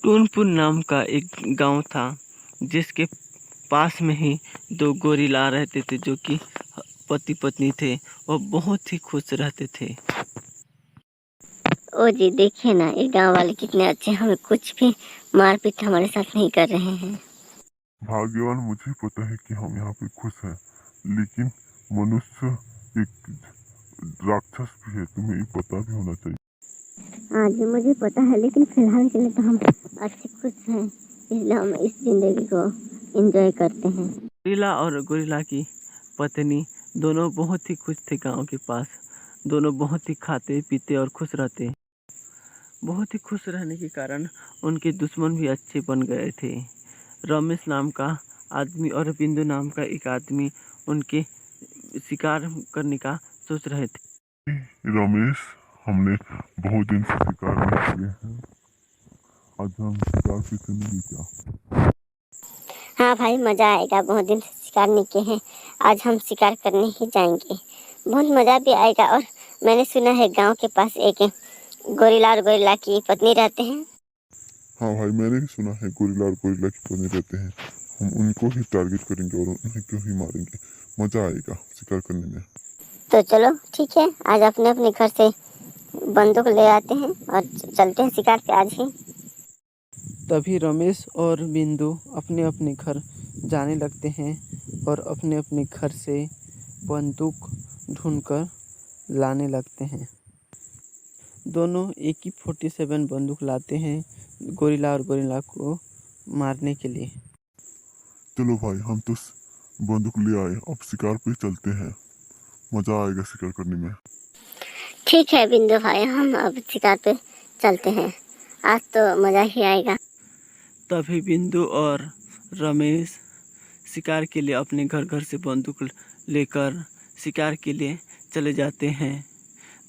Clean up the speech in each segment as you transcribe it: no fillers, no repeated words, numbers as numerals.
टूनपुर नाम का एक गांव था जिसके पास में ही दो गोरिल्ला रहते थे जो कि पति पत्नी थे और बहुत ही खुश रहते थे। ओ जी देखिए ना, ये गांव वाले कितने अच्छे, हमें कुछ भी मारपीट हमारे साथ नहीं कर रहे हैं। भाग्यवान मुझे पता है कि हम यहाँ पे खुश हैं, लेकिन मनुष्य एक राक्षस भी है, तुम्हें ये पता भी होना चाहिए। हाँ जी मुझे पता है, लेकिन फिलहाल के लिए तो हम अच्छे खुश हैं, इसलिए हम इस जिंदगी को एंजॉय करते हैं। गोरिल्ला और गोरिल्ला की पत्नी दोनों बहुत ही खुश थे गांव के पास। दोनों बहुत ही खाते पीते और खुश रहते। बहुत ही खुश रहने के कारण उनके दुश्मन भी अच्छे बन गए थे। रमेश नाम का आदमी और बिंदु नाम का एक आदमी उनके शिकार करने का सोच रहे थे। रमेश, हमने बहुत दिन से शिकार नहीं किए हैं, आज हम शिकार पे चलेंगे क्या? हाँ भाई, मजा आएगा। बहुत दिन से शिकार नहीं किए हैं, आज हम शिकार करने ही जाएंगे। बहुत मजा भी आएगा। और मैंने सुना है गांव के पास एक गोरिल्ला और गोरिल्ला की पत्नी रहते हैं। हाँ भाई, मैंने भी सुना है गोरिल्ला और गोरिल्ला की पत्नी रहते हैं। हम उनको ही टारगेट करेंगे और उन्हें क्यों ही मारेंगे। मजा आएगा शिकार करने में। तो चलो ठीक है, आज अपने अपने घर से बंदूक ले आते हैं और चलते हैं शिकार पे आज ही। तभी रमेश और बिंदु अपने अपने घर जाने लगते हैं और अपने अपने घर से बंदूक ढूंढकर लाने लगते हैं। दोनों AK-47 बंदूक लाते हैं गोरिल्ला और गोरिल्ला को मारने के लिए। चलो भाई, हम तो बंदूक ले आए, अब शिकार पे चलते हैं। मजा आएगा शिकार करने में। ठीक है बिंदु भाई, हम अब शिकार पे चलते हैं, आज तो मजा ही आएगा। तभी बिंदु और रमेश शिकार के लिए अपने घर घर से बंदूक लेकर शिकार के लिए चले जाते हैं।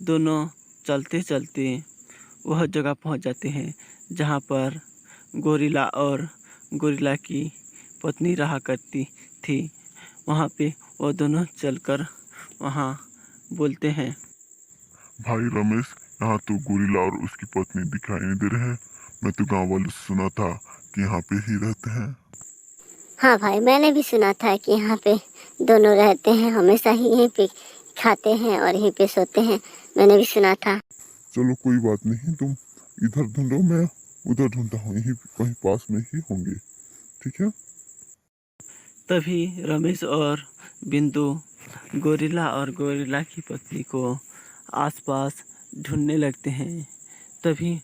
दोनों चलते चलते वह जगह पहुंच जाते हैं जहां पर गोरिल्ला और गोरिल्ला की पत्नी रहा करती थी। वहां पे वो दोनों चलकर वहां बोलते हैं, भाई रमेश, यहाँ तो गोरिल्ला और उसकी पत्नी दिखाई नहीं दे रहे हैं। मैं तो गांव वालों से सुना था कि यहाँ पे ही रहते हैं। हाँ भाई, मैंने भी सुना था कि यहाँ पे दोनों रहते हैं, हमेशा ही यहीं पे खाते हैं और यहीं पे सोते हैं। मैंने भी सुना था। चलो कोई बात नहीं, तुम इधर ढूंढो, मैं उधर ढूंढता हूँ, यहीं कहीं पास में ही होंगे। ठीक है। तभी रमेश और बिंदु गोरिल्ला और गोरिल्ला की पत्नी को आसपास ढूंढने लगते हैं। तभी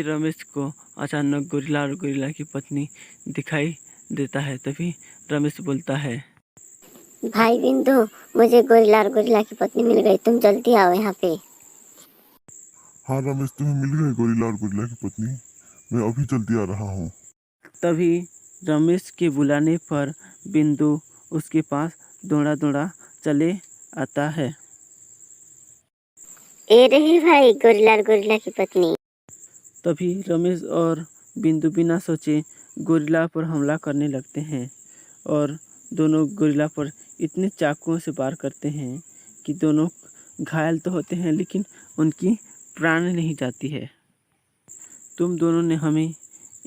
रमेश को अचानक गोरिल्ला और गोरिल्ला की पत्नी दिखाई देता है। तभी रमेश बोलता है, भाई बिंदु, मुझे गोरिल्ला और गोरिल्ला की पत्नी मिल गई, तुम जल्दी आओ यहाँ पे। हाँ रमेश, तुम्हें मिल गई गोरिल्ला और गोरिल्ला की पत्नी? मैं अभी जल्दी आ रहा हूँ। तभी रमेश के बुलाने पर बिंदु उसके पास दौड़ा दौड़ा चले आता है। ए रही भाई गोरिल्ला और गोरिल्ला की पत्नी। तभी रमेश और बिंदु बिना सोचे गोरिल्ला पर हमला करने लगते हैं और दोनों गोरिल्ला पर इतने चाकुओं से वार करते हैं कि दोनों घायल तो होते हैं लेकिन उनकी प्राण नहीं जाती है। तुम दोनों ने हमें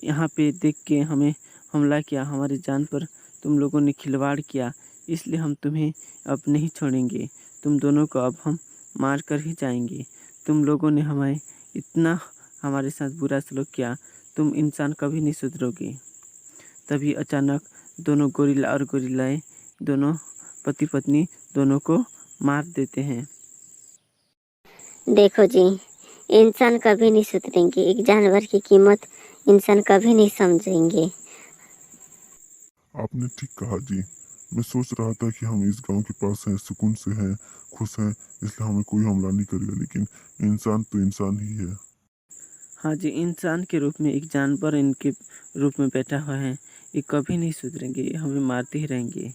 यहाँ पे देख के हमें हमला किया, हमारी जान पर तुम लोगों ने खिलवाड़ किया, इसलिए हम तुम्हें अब नहीं छोड़ेंगे। तुम दोनों को अब हम मार कर ही जाएंगे। तुम लोगों ने हमें इतना हमारे साथ बुरा सलूक किया, तुम इंसान कभी नहीं सुधरोगे। तभी अचानक दोनों गोरिल्ला और गोरिल्लाएं दोनों पति पत्नी दोनों को मार देते हैं। देखो जी, इंसान कभी नहीं सुधरेंगे, एक जानवर की कीमत इंसान कभी नहीं समझेंगे। आपने ठीक कहा जी। मैं सोच रहा था कि हम इस गांव के पास हैं, सुकून से हैं, खुश हैं, इसलिए हमें कोई हमला नहीं करेगा, लेकिन इंसान तो इंसान ही है। हाँ जी, इंसान के रूप में एक जानवर इनके रूप में बैठा हुआ है, ये कभी नहीं सुधरेंगे, ये हमें मारते ही रहेंगे।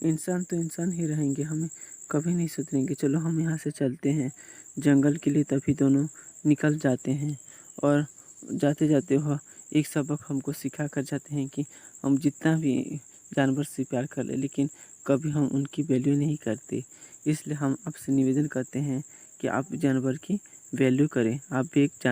इंसान तो इंसान ही रहेंगे, हमें कभी नहीं सुधरेंगे। चलो हम यहाँ से चलते हैं जंगल के लिए। तभी दोनों निकल जाते हैं और जाते जाते वह एक सबक हमको सिखा कर जाते हैं कि हम जितना भी जानवर से प्यार कर ले लेकिन कभी हम उनकी वैल्यू नहीं करते। इसलिए हम आपसे निवेदन करते हैं कि आप जानवर की वैल्यू करें। आप भी एक जान